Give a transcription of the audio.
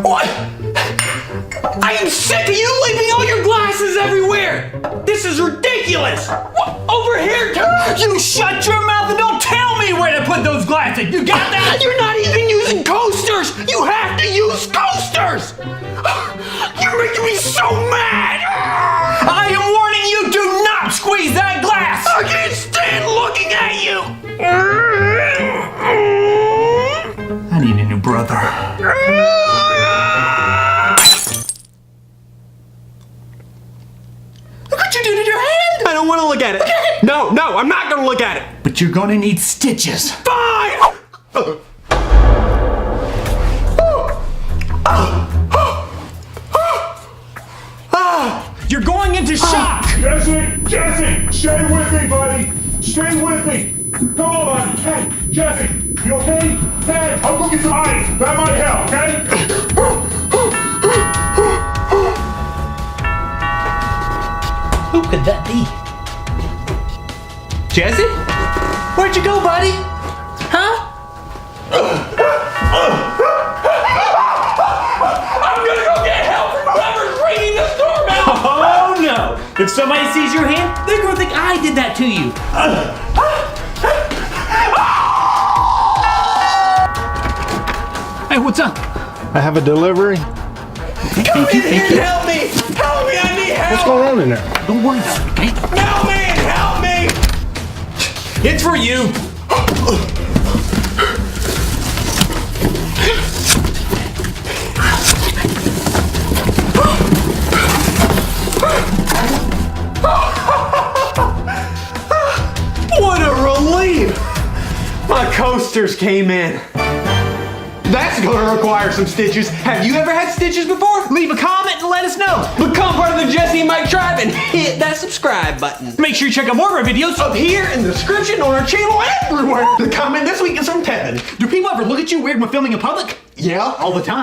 What? I am sick of you leaving all your glasses everywhere! This is ridiculous! What? Over here, too? You shut your mouth and don't tell me where to put those glasses! You got that? You're not even using coasters! You have to use coasters! You're making me so mad! I am warning you, do not squeeze that glass! I can't stand looking at you! I need a new brother. Look what you did to your hand! I don't want to look at it. No, I'm not going to look at it. But you're going to need stitches. Fine! You're going into shock! Jesse, stay with me, buddy. Stay with me. Come on, buddy. Hey, Jesse, you okay? Hey, I'll go get some ice. That might help, okay? Who could that be? Jesse? Where'd you go, buddy? Huh? I'm gonna go get help from whoever's ringing this doorbell! Oh no! If somebody sees your hand, they're gonna think I did that to you. Hey, what's up? I have a delivery. Come in here and help me! Help me, I need help! What's going on in there? Don't worry about it, okay? Mailman, help me! It's for you! What a relief! My coasters came in. That's gonna require some stitches. Have you ever had stitches before? Leave a comment and let us know. Become part of the Jesse and Mike tribe and hit that subscribe button. Make sure you check out more of our videos up here in the description on our channel everywhere. The comment this week is from Tevin. Do people ever look at you weird when filming in public? Yeah, all the time.